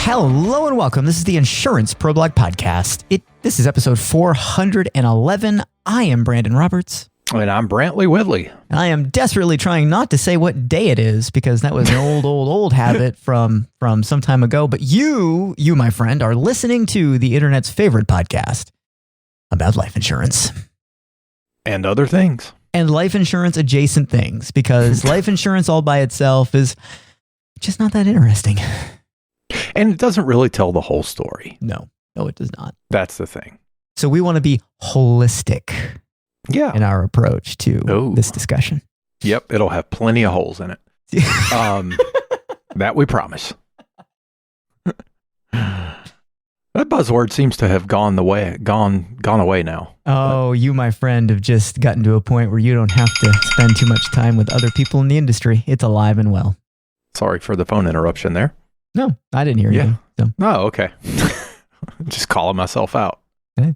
Hello and welcome. This is the Insurance Pro Blog Podcast. This is episode 411. I am Brandon Roberts. And I'm Brantley Whitley. And I am desperately trying not to say what day it is because that was an old habit from some time ago. But you, my friend, are listening to the internet's favorite podcast about life insurance. And other things. And life insurance adjacent things, because life insurance all by itself is just not that interesting. And it doesn't really tell the whole story. No, it does not. That's the thing. So we want to be holistic in our approach to this discussion. Yep, it'll have plenty of holes in it. That we promise. That buzzword seems to have gone away now. Oh, you, my friend, have just gotten to a point where you don't have to spend too much time with other people in the industry. It's alive and well. Sorry for the phone interruption there. No, I didn't hear you. So. Oh, okay. Just calling myself out. Okay.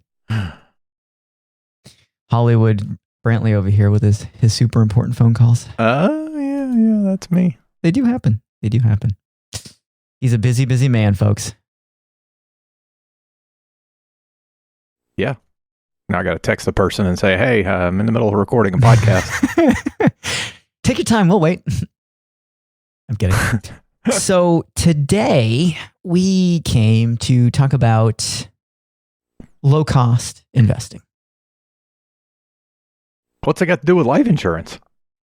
Hollywood Brantley over here with his super important phone calls. Yeah, that's me. They do happen. He's a busy man, folks. Yeah. Now I got to text the person and say, hey, I'm in the middle of recording a podcast. Take your time. We'll wait. I'm kidding. So today we came to talk about low-cost investing. What's it got to do with life insurance?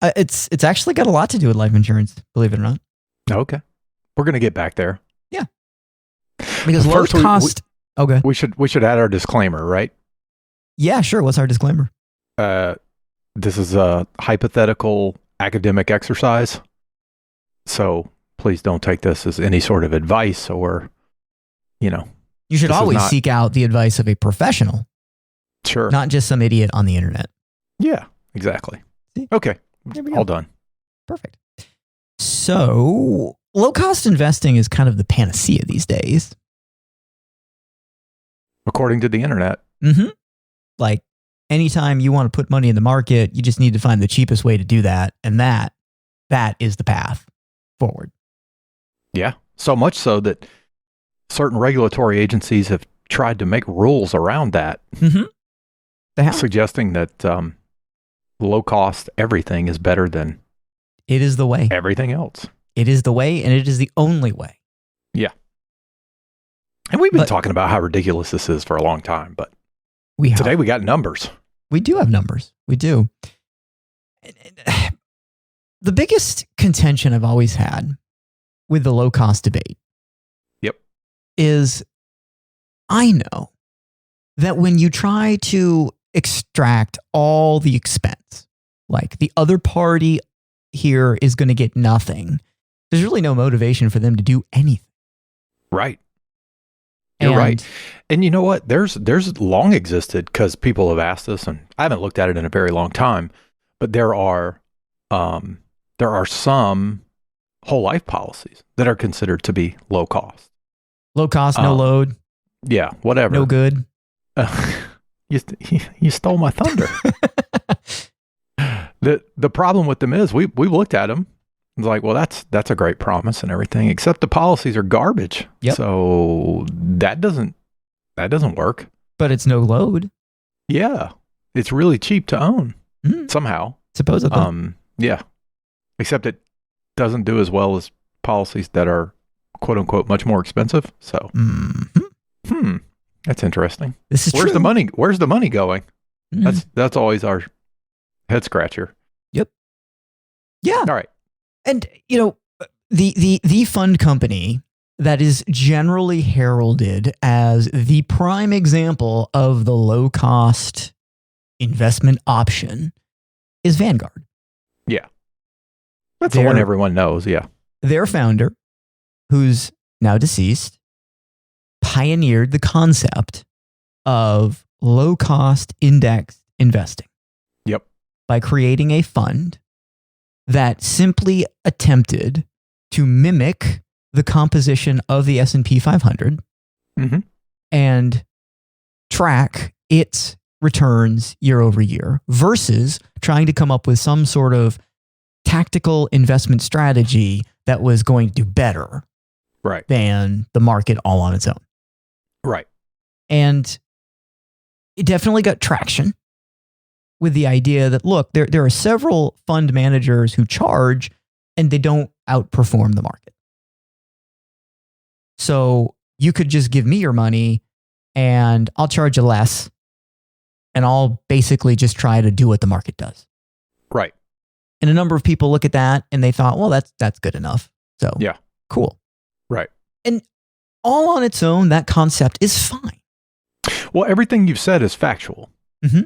It's actually got a lot to do with life insurance, believe it or not. Okay. We're going to get back there. Yeah. Because low-cost... Okay. We should add our disclaimer, right? Yeah, sure. What's our disclaimer? This is a hypothetical academic exercise. So please don't take this as any sort of advice or, You should always seek out the advice of a professional. Sure. Not just some idiot on the internet. Yeah, exactly. See? Okay. All done. Perfect. So low-cost investing is kind of the panacea these days. According to the internet. Mm-hmm. Like anytime you want to put money in the market, you just need to find the cheapest way to do that. And that is the path forward. Yeah. So much so that certain regulatory agencies have tried to make rules around that. Mm-hmm. They have. Suggesting that low cost everything is better than it is the way. Everything else. It is the way, and it is the only way. Yeah. And we've been talking about how ridiculous this is for a long time, but today we got numbers. We do have numbers. We do. The biggest contention I've always had with the low-cost debate is I know that when you try to extract all the expense, like the other party here is going to get nothing, there's really no motivation for them to do anything. Right. You're right. And you know what? There's long existed, because people have asked us, and I haven't looked at it in a very long time, but there are some whole life policies that are considered to be low cost. Low cost, no load. Yeah, whatever. No good. You stole my thunder. The problem with them is we've looked at them. It's like, well, that's a great promise and everything, except the policies are garbage. Yep. So that doesn't work. But it's no load. Yeah. It's really cheap to own somehow. Supposedly. Yeah. Except it doesn't do as well as policies that are quote unquote much more expensive. So that's interesting. This is Where's true. the money? Where's the money going? Mm-hmm. That's always our head scratcher. Yep. Yeah. All right. And, the fund company that is generally heralded as the prime example of the low-cost investment option is Vanguard. Yeah. That's the one everyone knows, yeah. Their founder, who's now deceased, pioneered the concept of low-cost index investing. Yep. By creating a fund that simply attempted to mimic the composition of the S&P 500 and track its returns year over year versus trying to come up with some sort of tactical investment strategy that was going to do better Right. than the market all on its own. Right. And it definitely got traction with the idea that, look, there are several fund managers who charge and they don't outperform the market. So you could just give me your money and I'll charge you less and I'll basically just try to do what the market does. Right. And a number of people look at that and they thought, well, that's good enough. So yeah, cool. Right. And all on its own, that concept is fine. Well, everything you've said is factual. Mm-hmm.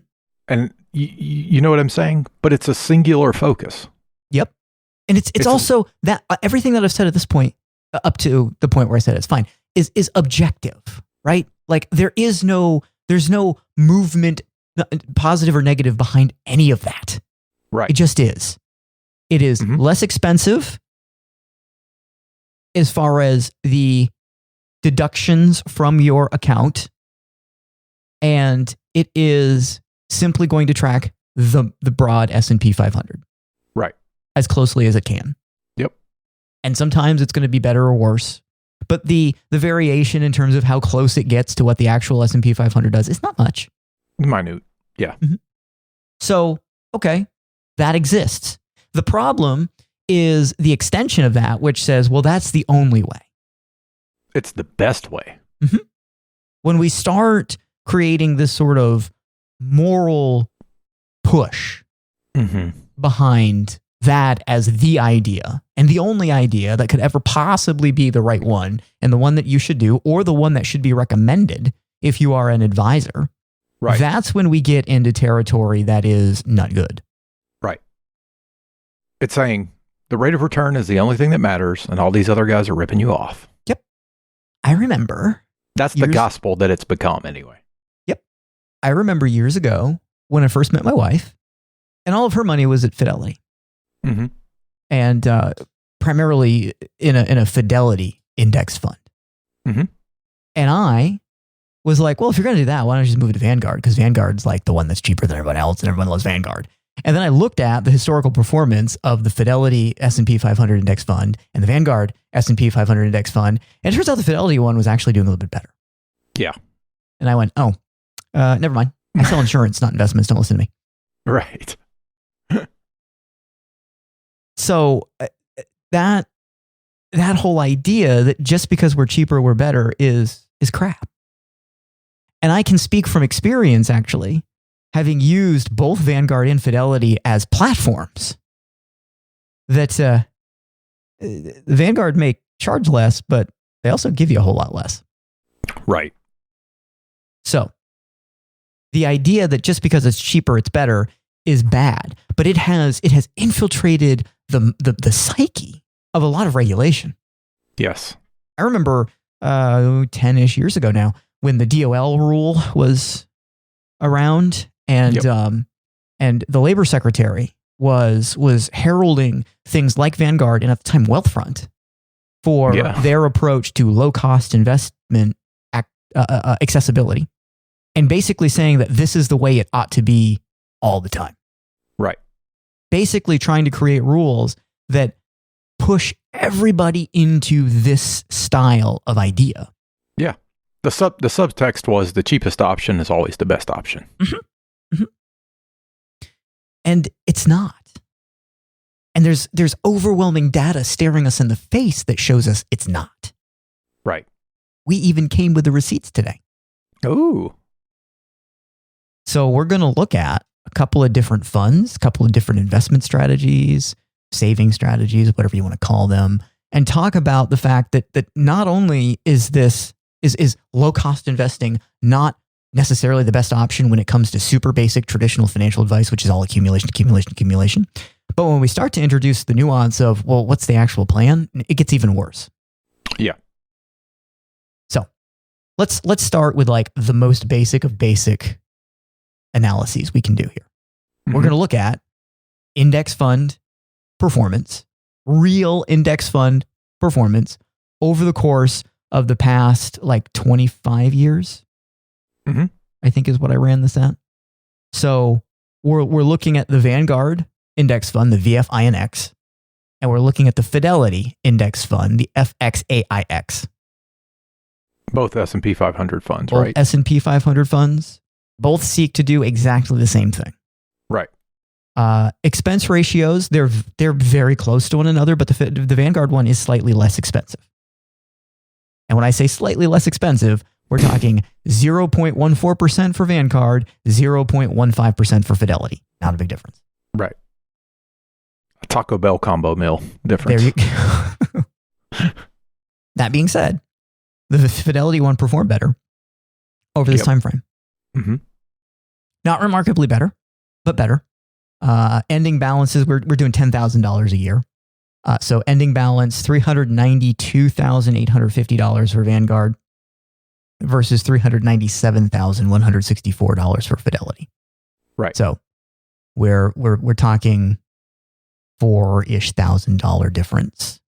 And you know what I'm saying? But it's a singular focus. Yep. And it's also that everything that I've said at this point, up to the point where I said it's fine, is objective, right? Like there's no movement, positive or negative, behind any of that. Right. It just is. It is less expensive as far as the deductions from your account, and it is simply going to track the broad S&P 500. Right. As closely as it can. Yep. And sometimes it's going to be better or worse. But the variation in terms of how close it gets to what the actual S&P 500 does is not much. Minute. Yeah. Mm-hmm. So, okay, that exists. The problem is the extension of that, which says, well, that's the only way. It's the best way. Mm-hmm. When we start creating this sort of moral push behind that as the idea and the only idea that could ever possibly be the right one and the one that you should do or the one that should be recommended if you are an advisor, right? That's when we get into territory that is not good. Right. It's saying the rate of return is the only thing that matters and all these other guys are ripping you off. Yep. I remember. That's the gospel that it's become anyway. Yep. I remember years ago when I first met my wife and all of her money was at Fidelity. Mm-hmm. And primarily in a Fidelity index fund. Mm-hmm. And I was like, well, if you're going to do that, why don't you just move it to Vanguard? Because Vanguard's like the one that's cheaper than everyone else and everyone loves Vanguard. And then I looked at the historical performance of the Fidelity S&P 500 index fund and the Vanguard S&P 500 index fund. And it turns out the Fidelity one was actually doing a little bit better. Yeah. And I went, never mind. I sell insurance, not investments. Don't listen to me. Right. So that whole idea that just because we're cheaper, we're better is crap. And I can speak from experience, actually, having used both Vanguard and Fidelity as platforms, that Vanguard may charge less, but they also give you a whole lot less. Right. So the idea that just because it's cheaper, it's better is bad, but it has infiltrated the psyche of a lot of regulation. Yes. I remember 10-ish years ago now when the DOL rule was around and the labor secretary was heralding things like Vanguard and at the time Wealthfront for their approach to low cost investment accessibility and basically saying that this is the way it ought to be all the time. Right. Basically trying to create rules that push everybody into this style of idea. Yeah. The subtext was the cheapest option is always the best option. Mm-hmm. Mm-hmm. And it's not. And there's overwhelming data staring us in the face that shows us it's not. Right. We even came with the receipts today. Ooh. So we're going to look at a couple of different funds, a couple of different investment strategies, saving strategies, whatever you want to call them, and talk about the fact that not only is low cost investing not necessarily the best option when it comes to super basic traditional financial advice, which is all accumulation. But when we start to introduce the nuance of, well, what's the actual plan? It gets even worse. Yeah. So let's start with like the most basic of basic analyses we can do here. Mm-hmm. We're going to look at index fund performance, real index fund performance over the course of the past like 25 years, I think is what I ran this at. So we're looking at the Vanguard index fund, the VFINX, and we're looking at the Fidelity Index Fund, the FXAIX. Both S&P 500 funds, Both right? S&P 500 funds, both seek to do exactly the same thing. Right. Expense ratios, they're very close to one another, but the Vanguard one is slightly less expensive. And when I say slightly less expensive, we're talking 0.14% for Vanguard, 0.15% for Fidelity. Not a big difference. Right. A Taco Bell combo meal difference. There you go. That being said, the Fidelity one performed better over this time frame. Mm-hmm. Not remarkably better, but better. Ending balances, we're doing $10,000 a year. So ending balance, $392,850 for Vanguard versus $397,164 for Fidelity. Right. So we're talking $4,000 difference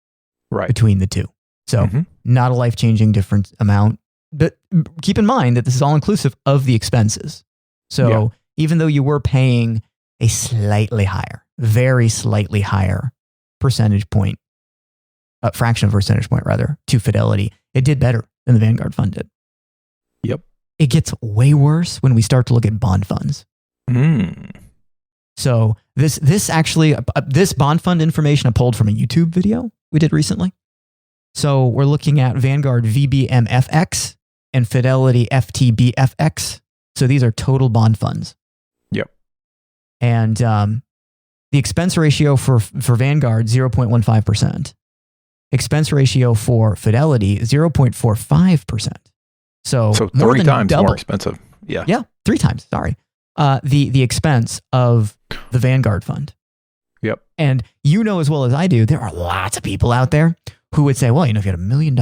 between the two. So not a life-changing different amount. But keep in mind that this is all inclusive of the expenses. So even though you were paying a slightly higher, very slightly higher percentage point, a fraction of a percentage point rather, to Fidelity, it did better than the Vanguard fund did. Yep. It gets way worse when we start to look at bond funds. So this bond fund information I pulled from a YouTube video we did recently. So we're looking at Vanguard VBMFX and Fidelity FTBFX. So these are total bond funds. Yep. And the expense ratio for Vanguard, 0.15%. Expense ratio for Fidelity, 0.45%. So more 3 than times double. more expensive. Yeah. Yeah, 3 times, sorry. The expense of the Vanguard fund. Yep. And you know as well as I do, there are lots of people out there who would say, well, if you had $1 million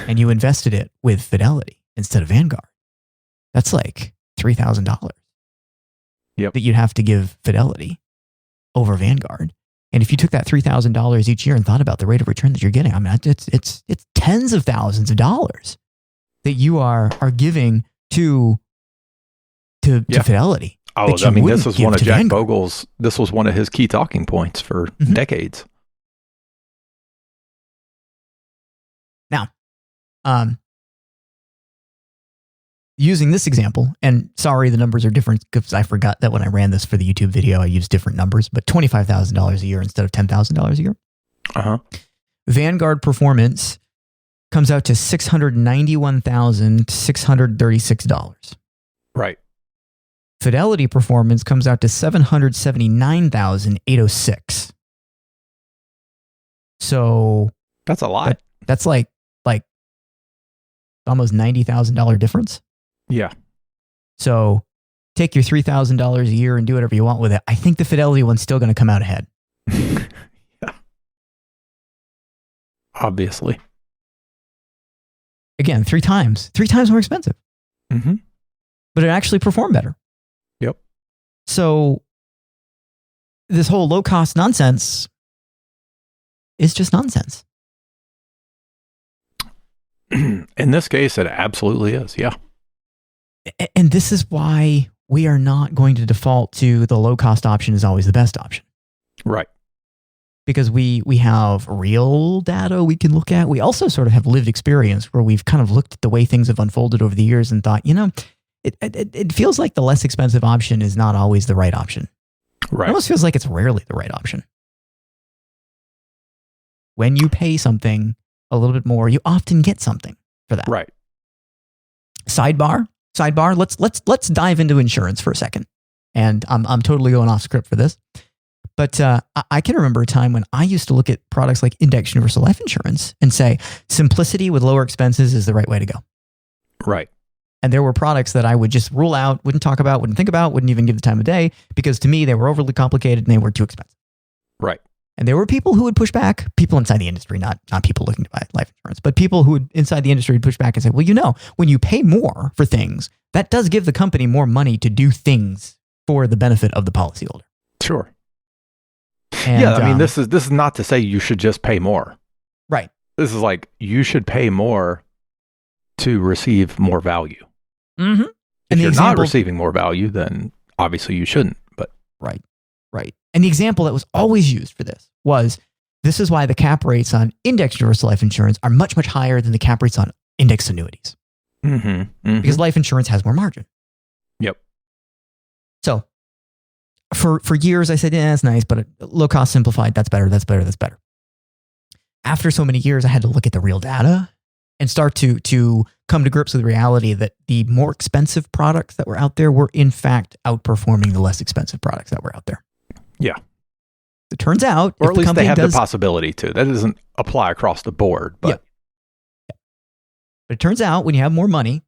and you invested it with Fidelity instead of Vanguard, that's like $3,000 that you'd have to give Fidelity over Vanguard. And if you took that $3,000 each year and thought about the rate of return that you're getting, I mean, it's tens of thousands of dollars that you are giving to Fidelity. Oh, I mean, this was one of Jack Bogle's. This was one of his key talking points for decades. Now, using this example, and sorry, the numbers are different because I forgot that when I ran this for the YouTube video, I used different numbers, but $25,000 a year instead of $10,000 a year. Vanguard performance comes out to $691,636. Right. Fidelity performance comes out to $779,806. So that's a lot. That's like almost $90,000 difference. Yeah. So take your $3,000 a year and do whatever you want with it. I think the Fidelity one's still going to come out ahead. Yeah. Obviously. Again, 3 times more expensive. But it actually performed better. Yep. So this whole low cost nonsense is just nonsense. In this case, it absolutely is. Yeah. And this is why we are not going to default to the low cost option is always the best option. Right. Because we have real data we can look at. We also sort of have lived experience where we've kind of looked at the way things have unfolded over the years and thought, it feels like the less expensive option is not always the right option. Right. It almost feels like it's rarely the right option. When you pay something a little bit more, you often get something for that. Right. Sidebar. Let's dive into insurance for a second. And I'm totally going off script for this. But I can remember a time when I used to look at products like Index Universal Life Insurance and say, simplicity with lower expenses is the right way to go. Right. And there were products that I would just rule out, wouldn't talk about, wouldn't think about, wouldn't even give the time of day, because to me, they were overly complicated and they were too expensive. Right. And there were people who would push back, people inside the industry, not people looking to buy life insurance, but people who would inside the industry would push back and say, well, when you pay more for things, that does give the company more money to do things for the benefit of the policyholder. Sure. And, yeah, I mean, this is not to say you should just pay more. Right. This is like you should pay more to receive more value. If you're not receiving more value, then obviously you shouldn't. But right. right? And the example that was always used for this is why the cap rates on indexed universal life insurance are much, much higher than the cap rates on indexed annuities. Because life insurance has more margin. Yep. So for years, I said, yeah, that's nice, but low cost simplified, that's better, that's better, that's better. After so many years, I had to look at the real data and start to come to grips with the reality that the more expensive products that were out there were in fact outperforming the less expensive products that were out there. Yeah. It turns out, or at least they have the possibility to. That doesn't apply across the board, but. Yeah. But it turns out when you have more money,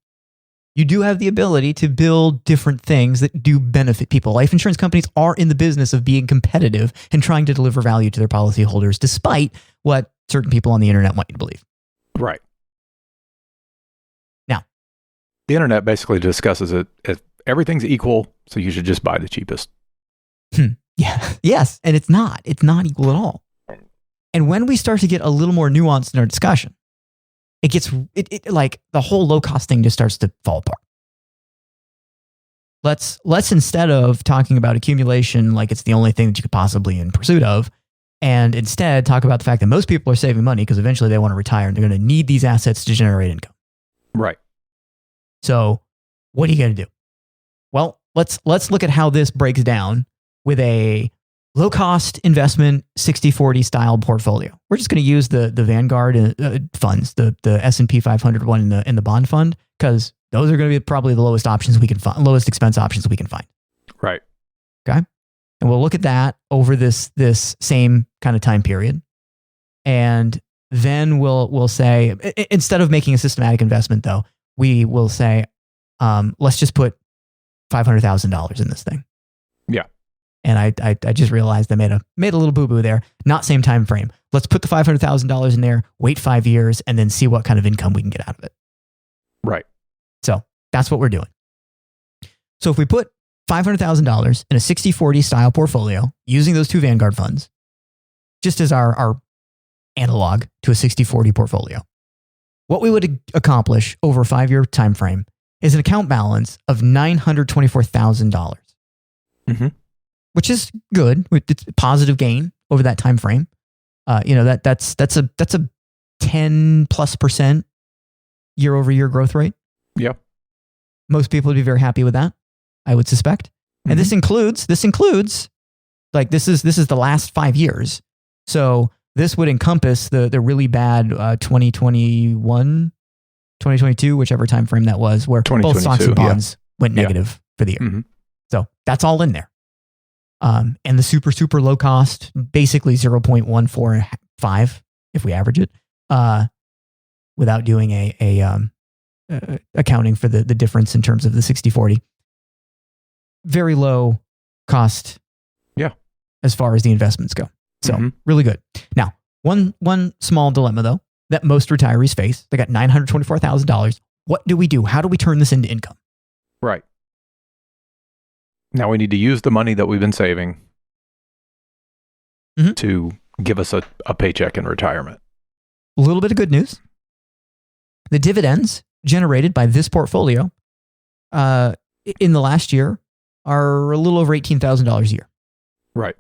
you do have the ability to build different things that do benefit people. Life insurance companies are in the business of being competitive and trying to deliver value to their policyholders, despite what certain people on the internet want you to believe. Right. Now, the internet basically discusses it as everything's equal, so you should just buy the cheapest. Yeah. Yes. And it's not. It's not equal at all. And when we start to get a little more nuanced in our discussion, it gets like the whole low cost thing just starts to fall apart. Let's instead of talking about accumulation like it's the only thing that you could possibly be in pursuit of, and instead talk about the fact that most people are saving money because eventually they want to retire and they're going to need these assets to generate income. Right. So what are you going to do? Well, let's look at how this breaks down with a low-cost investment 60-40 style portfolio. We're just going to use the Vanguard funds, the S&P 500 one in the bond fund, because those are going to be probably the lowest options we can find, lowest expense options we can find. Right. Okay. And we'll look at that over this same kind of time period, and then we'll say, instead of making a systematic investment, though, we will say, let's just put $500,000 in this thing. Yeah. And I just realized I made a little boo-boo there. Not same time frame. Let's put the $500,000 in there, wait 5 years, and then see what kind of income we can get out of it. Right. So that's what we're doing. So if we put $500,000 in a 60-40 style portfolio using those two Vanguard funds, just as our analog to a 60-40 portfolio, what we would accomplish over a 5-year time frame is an account balance of $924,000. Which is good. It's a positive gain over that time frame. That's a 10+% year-over-year growth rate. Yep. Most people would be very happy with that, I would suspect. And this includes like this is the last 5 years. So this would encompass the really bad 2021, 2022, whichever time frame that was, where both stocks and bonds went negative for the year. So that's all in there. And the super low cost, basically 0.145 if we average it, without doing a accounting for the difference in terms of the 60-40. Very low cost. Yeah. As far as the investments go. So really good. Now, one small dilemma though, that most retirees face. They got $924,000. What do we do? How do we turn this into income? Right. Now we need to use the money that we've been saving to give us a paycheck in retirement. A little bit of good news. The dividends generated by this portfolio in the last year are a little over $18,000 a year. Right.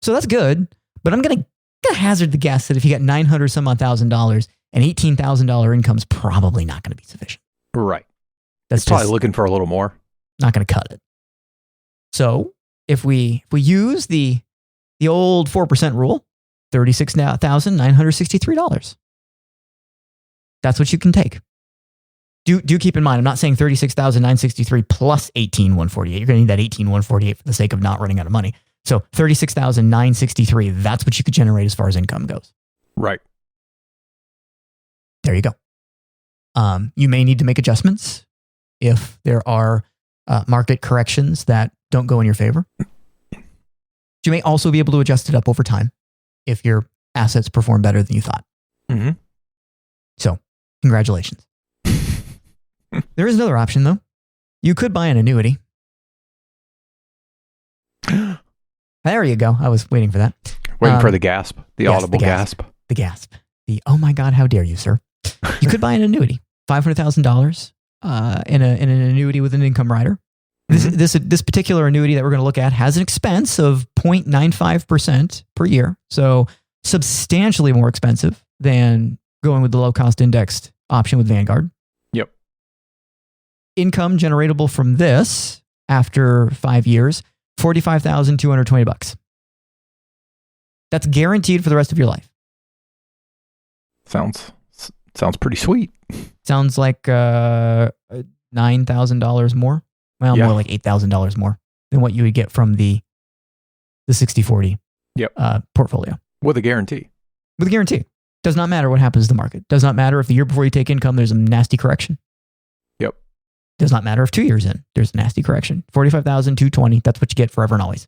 So that's good, but I'm going to hazard the guess that if you got $900 some odd $1,000, an $18,000 income is probably not going to be sufficient. Right. That's probably looking for a little more. Not going to cut it. So if we use the old 4% rule, $36,963. That's what you can take. Do keep in mind, I'm not saying $36,963 plus $18,148. You're going to need that $18,148 for the sake of not running out of money. So $36,963, that's what you could generate as far as income goes. Right. There you go. You may need to make adjustments if there are market corrections that don't go in your favor. You may also be able to adjust it up over time if your assets perform better than you thought. So, congratulations. There is another option, though. You could buy an annuity. There you go. I was waiting for that. Waiting for the gasp, the audible gasp. The gasp. Oh my God, how dare you, sir? You could buy an annuity, $500,000 in an annuity with an income rider. This particular annuity that we're going to look at has an expense of 0.95% per year. So substantially more expensive than going with the low cost indexed option with Vanguard. Yep. Income generatable from this after 5 years, $45,220. That's guaranteed for the rest of your life. Sounds pretty sweet. Sounds like $9,000 more. Well, more like $8,000 more than what you would get from the 60/40 portfolio. With a guarantee. With a guarantee. Does not matter what happens to the market. Does not matter if the year before you take income, there's a nasty correction. Yep. Does not matter if 2 years in, there's a nasty correction. $45,220, that's what you get forever and always.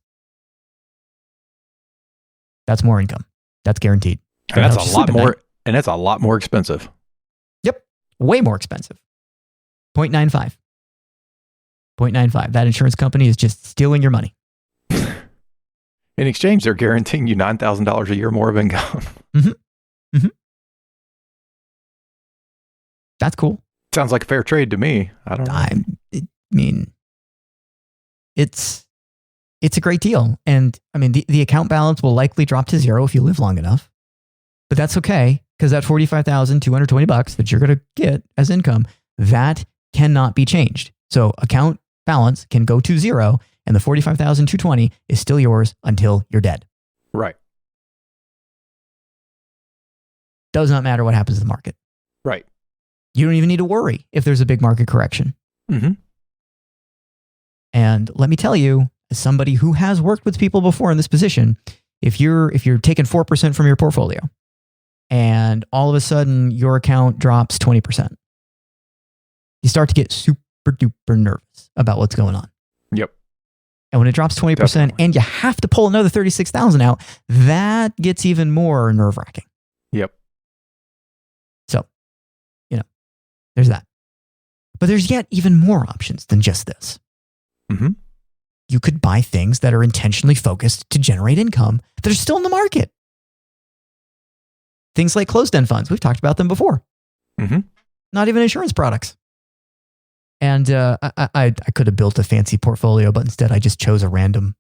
That's more income. That's guaranteed. And that's a lot more. And that's a lot more expensive. Yep. Way more expensive. 0.95. 0.95. That insurance company is just stealing your money. In exchange, they're guaranteeing you $9,000 a year more of income. That's cool. Sounds like a fair trade to me. I don't know. I mean, it's a great deal. And I mean, the account balance will likely drop to zero if you live long enough. But that's okay, because that $45,220 that you're going to get as income, that cannot be changed. So account balance can go to zero, and the $45,220 is still yours until you're dead. Right. Does not matter what happens to the market. Right. You don't even need to worry if there's a big market correction. Mm-hmm. And let me tell you, as somebody who has worked with people before in this position, if you're taking 4% from your portfolio and all of a sudden your account drops 20%, you start to get super duper nervous about what's going on. Yep. And when it drops 20% Definitely. And you have to pull another 36,000 out, that gets even more nerve wracking. Yep. So, there's that. But there's yet even more options than just this. Mm-hmm. You could buy things that are intentionally focused to generate income that are still in the market. Things like closed-end funds. We've talked about them before. Mm-hmm. Not even insurance products. And I could have built a fancy portfolio, but instead I just chose a random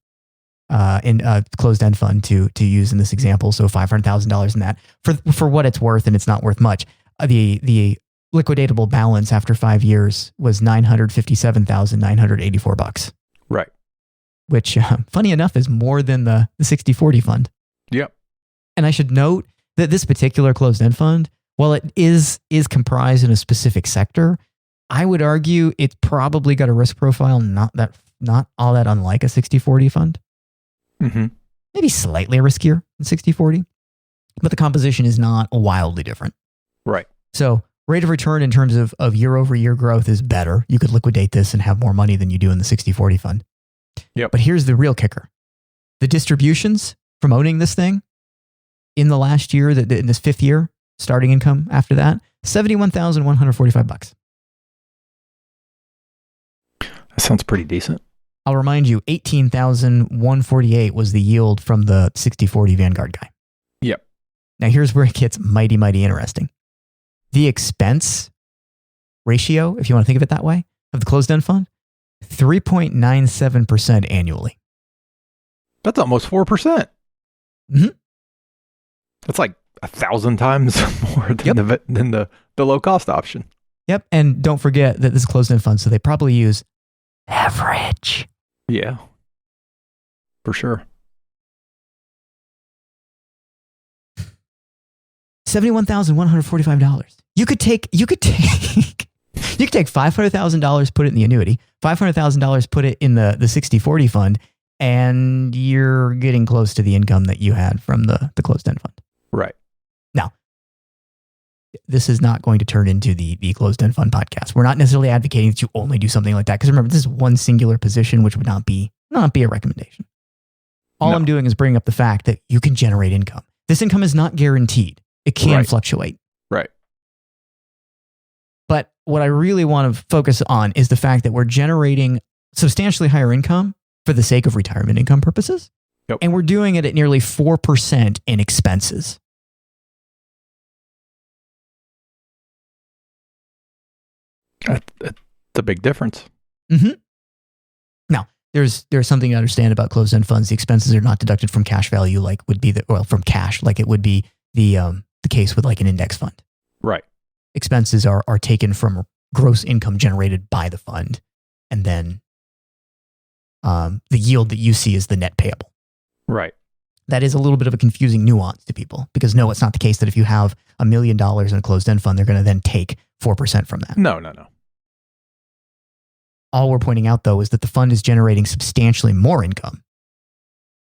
closed-end fund to use in this example. So $500,000 in that. For what it's worth, and it's not worth much. The liquidatable balance after 5 years was $957,984. Right. Which, funny enough, is more than the 60/40 fund. Yep. And I should note that this particular closed-end fund, while it is comprised in a specific sector, I would argue it's probably got a risk profile not all that unlike a 60/40 fund. Mm-hmm. Maybe slightly riskier than 60/40, but the composition is not wildly different. Right. So rate of return in terms of year-over-year growth is better. You could liquidate this and have more money than you do in the 60/40 fund. Yep. But here's the real kicker. The distributions from owning this thing in the last year, in this 5th year, starting income after that, $71,145. That sounds pretty decent. I'll remind you, $18,148 was the yield from the 60/40 Vanguard guy. Yep. Now here's where it gets mighty, mighty interesting. The expense ratio, if you want to think of it that way, of the closed-end fund, 3.97% annually. That's almost 4%. Mm-hmm. That's like 1,000 times more than the low-cost option. Yep, and don't forget that this is closed-end fund, so they probably use average. Yeah, for sure. $71,145. You could take $500,000, put it in the annuity, $500,000, put it in the 60/40 fund, and you're getting close to the income that you had from the closed-end fund. Right. Now, this is not going to turn into the closed-end fund podcast. We're not necessarily advocating that you only do something like that, because remember, this is one singular position, which would not be a recommendation. All I'm doing is bringing up the fact that you can generate income. This income is not guaranteed. It can fluctuate. Right. But what I really want to focus on is the fact that we're generating substantially higher income for the sake of retirement income purposes. Yep. And we're doing it at nearly 4% in expenses. That's a big difference. Mm-hmm. there's something to understand about closed-end funds. The expenses are not deducted from cash value, like would be from cash, like it would be the case with like an index fund. Right. Expenses are taken from gross income generated by the fund, and then the yield that you see is the net payable. Right. That is a little bit of a confusing nuance to people, because no, it's not the case that if you have $1 million in a closed-end fund, they're going to then take 4% from that. No. All we're pointing out, though, is that the fund is generating substantially more income.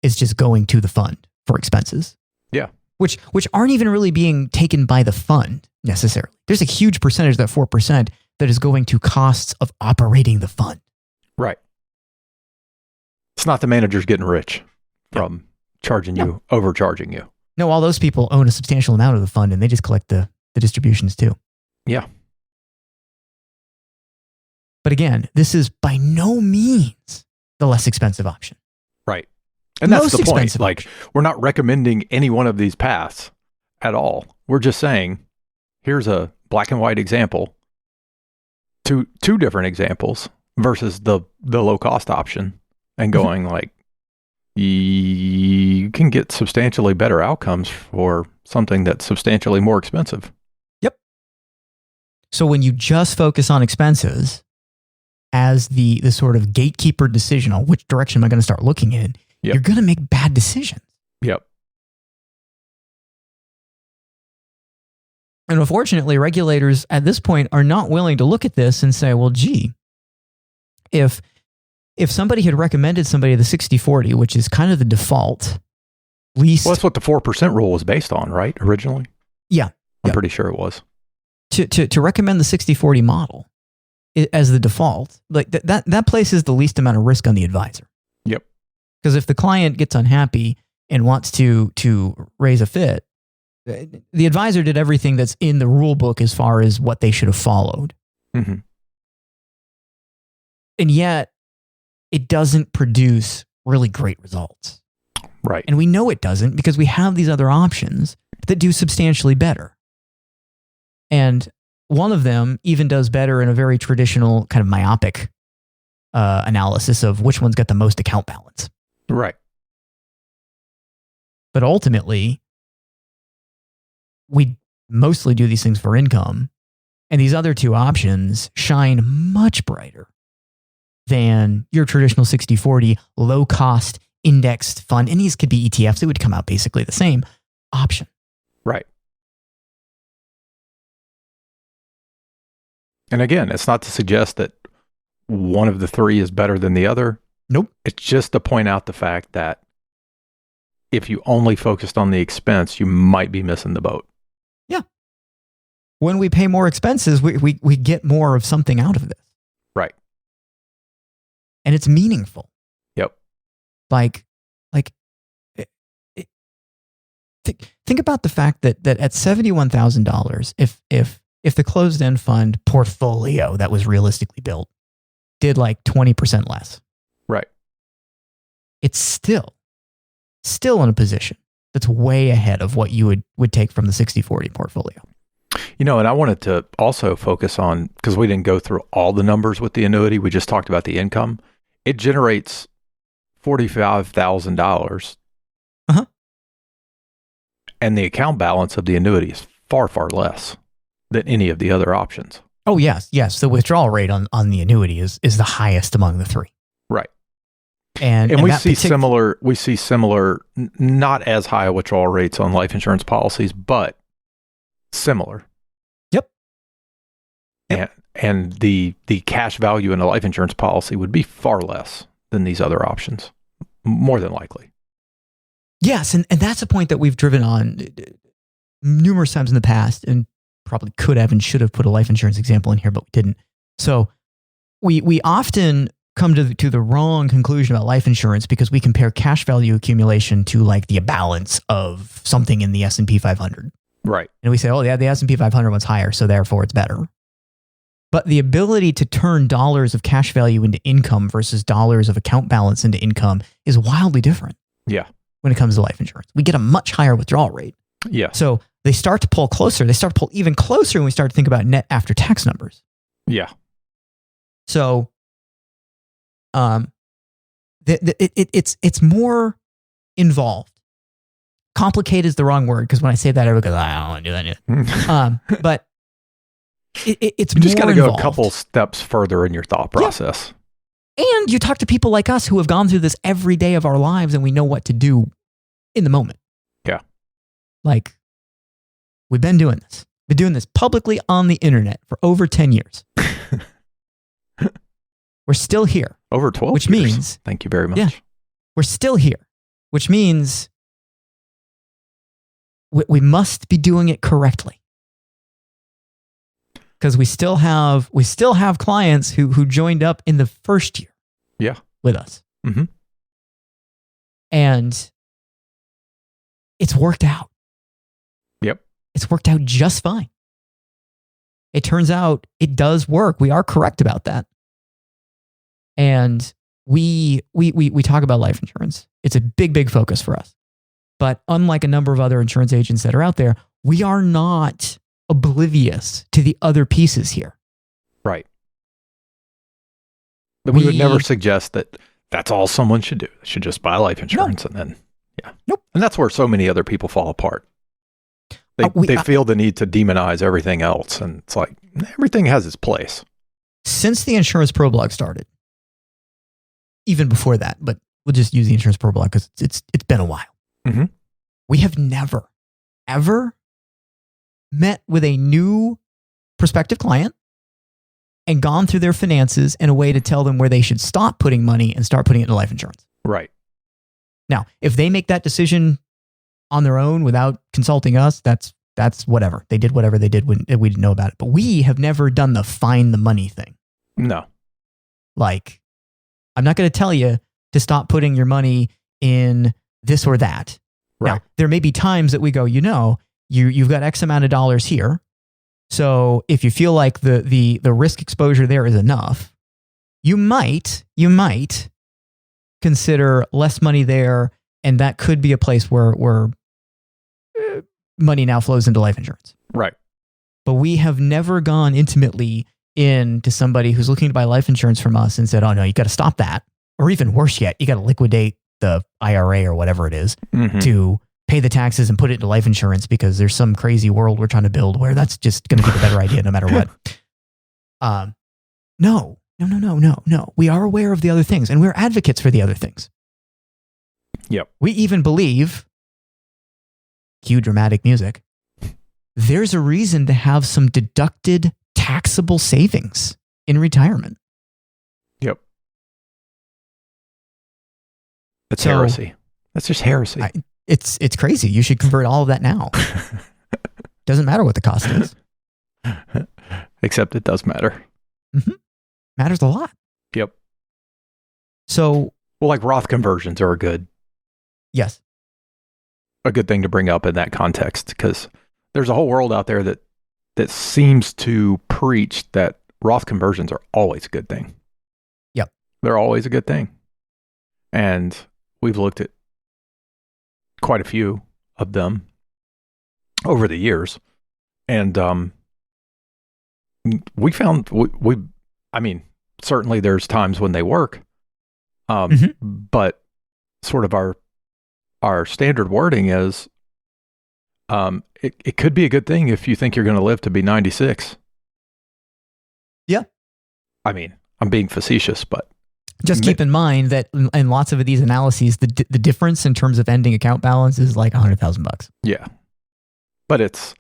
It's just going to the fund for expenses. Yeah. Which aren't even really being taken by the fund necessarily. There's a huge percentage, that 4%, that is going to costs of operating the fund. Right. It's not the managers getting rich from charging you, overcharging you. No, all those people own a substantial amount of the fund, and they just collect the distributions too. Yeah. But again, this is by no means the less expensive option. Right. And that's the point. Like, option. we're not recommending any one of these paths at all. We're just saying, here's a black and white example, two different examples versus the low cost option, and going like, you can get substantially better outcomes for something that's substantially more expensive. Yep. So when you just focus on expenses as the sort of gatekeeper decision on which direction am I going to start looking in, you're going to make bad decisions. Yep. And unfortunately, regulators at this point are not willing to look at this and say, well, gee, if somebody had recommended somebody the 60/40, which is kind of the default, least... Well, that's what the 4% rule was based on, right? Originally? Yeah. I'm pretty sure it was. To recommend the 60/40 model as the default, like that places the least amount of risk on the advisor. Yep. Because if the client gets unhappy and wants to raise a fit, the advisor did everything that's in the rule book as far as what they should have followed. Mm-hmm. And yet, it doesn't produce really great results. Right. And we know it doesn't because we have these other options that do substantially better. And one of them even does better in a very traditional kind of myopic analysis of which one's got the most account balance. Right. But ultimately, we mostly do these things for income, and these other two options shine much brighter than your traditional 60/40 low-cost indexed fund. And these could be ETFs. It would come out basically the same option. Right. And again, it's not to suggest that one of the three is better than the other. Nope. It's just to point out the fact that if you only focused on the expense, you might be missing the boat. Yeah. When we pay more expenses, we get more of something out of this. Right. And it's meaningful. Yep. Think about the fact that at $71,000, if the closed-end fund portfolio that was realistically built did like 20% less. Right. It's still in a position that's way ahead of what you would take from the 60/40 portfolio. You know, and I wanted to also focus on, because we didn't go through all the numbers with the annuity, we just talked about the income. It generates $45,000. Uh-huh. And the account balance of the annuity is far, far less than any of the other options. Oh, yes. The withdrawal rate on the annuity is the highest among the three. Right. And we see similar, not as high withdrawal rates on life insurance policies, but similar. Yep. And the cash value in a life insurance policy would be far less than these other options, more than likely. Yes, and that's a point that we've driven on numerous times in the past, and probably could have and should have put a life insurance example in here, but we didn't. So we often come to the wrong conclusion about life insurance because we compare cash value accumulation to like the balance of something in the S&P 500. Right. And we say, oh yeah, the S&P 500 one's higher, so therefore it's better. But the ability to turn dollars of cash value into income versus dollars of account balance into income is wildly different. Yeah. When it comes to life insurance, we get a much higher withdrawal rate. Yeah. So they start to pull closer. They start to pull even closer when we start to think about net after tax numbers. Yeah. So, It's more involved. Complicated is the wrong word, because when I say that, everyone goes, I don't want to do that. But it's you just got to go involved. a couple steps further in your thought process. Yeah. And you talk to people like us who have gone through this every day of our lives, and we know what to do in the moment. Yeah. Like, we've been doing this. Been doing this publicly on the internet for over 10 years. We're still here. Over 12 which years. Means, thank you very much. Yeah, we're still here, which means we must be doing it correctly. Because we still have clients who joined up in the first year. Yeah. With us. Mm-hmm. And it's worked out. Yep. It's worked out just fine. It turns out it does work. We are correct about that. And we talk about life insurance. It's a big, big focus for us. But unlike a number of other insurance agents that are out there, we are not oblivious to the other pieces here. Right. But we would never suggest that that's all someone should do. They should just buy life insurance and then, yeah. Nope. And that's where so many other people fall apart. They feel the need to demonize everything else. And it's like, everything has its place. Since the Insurance Pro Blog started, even before that, but we'll just use the Insurance Pro Blog because it's been a while. Mm-hmm. We have never, ever met with a new prospective client and gone through their finances in a way to tell them where they should stop putting money and start putting it into life insurance. Right. Now, if they make that decision on their own without consulting us, that's whatever. They did whatever they did when we didn't know about it. But we have never done the find the money thing. No. Like, I'm not going to tell you to stop putting your money in this or that. Right. Now, there may be times that we go, you've got X amount of dollars here. So if you feel like the risk exposure there is enough, you might consider less money there, and that could be a place where money now flows into life insurance. Right. But we have never gone intimately into somebody who's looking to buy life insurance from us and said, oh no, you got to stop that. Or even worse yet, you got to liquidate the IRA or whatever it is to pay the taxes and put it into life insurance because there's some crazy world we're trying to build where that's just going to be the better idea no matter what. No. We are aware of the other things, and we're advocates for the other things. Yep. We even believe, cue dramatic music, there's a reason to have some deducted taxable savings in retirement. Yep. That's heresy. That's just heresy. It's crazy. You should convert all of that now. Doesn't matter what the cost is. Except it does matter. Mm-hmm. Matters a lot. Yep. So, well, like Roth conversions are yes, a good thing to bring up in that context, because there's a whole world out there that seems to preach that Roth conversions are always a good thing. Yep. They're always a good thing. And we've looked at quite a few of them over the years. And we found, I mean, certainly there's times when they work, but sort of our standard wording is, it could be a good thing if you think you're going to live to be 96. Yeah. I mean, I'm being facetious, but just keep in mind that in lots of these analyses, the difference in terms of ending account balance is like $100,000. Yeah. But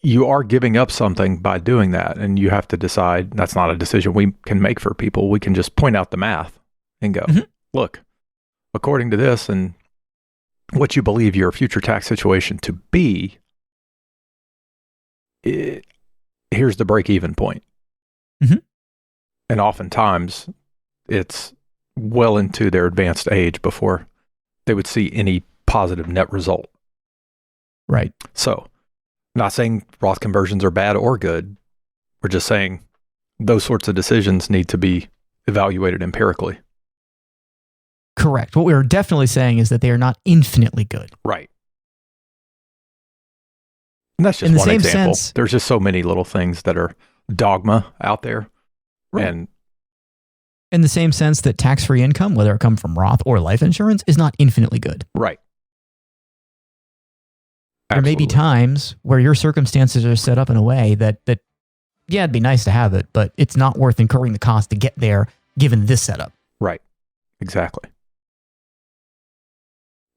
you are giving up something by doing that, and you have to decide. That's not a decision we can make for people. We can just point out the math and go, look, according to this and what you believe your future tax situation to be, here's the break-even point. And oftentimes, it's well into their advanced age before they would see any positive net result. Right. So, not saying Roth conversions are bad or good. We're just saying those sorts of decisions need to be evaluated empirically. Correct. What we're definitely saying is that they are not infinitely good. Right. And that's just one example. There's just so many little things that are dogma out there. Right. And In the same sense that tax-free income, whether it come from Roth or life insurance, is not infinitely good. Right. There may be times where your circumstances are set up in a way that yeah, it'd be nice to have it, but it's not worth incurring the cost to get there given this setup. Right. Exactly.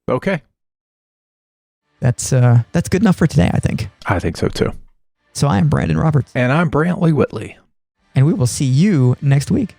Okay. That's good enough for today, I think. I think so too. So I am Brandon Roberts. And I'm Brantley Whitley. And we will see you next week.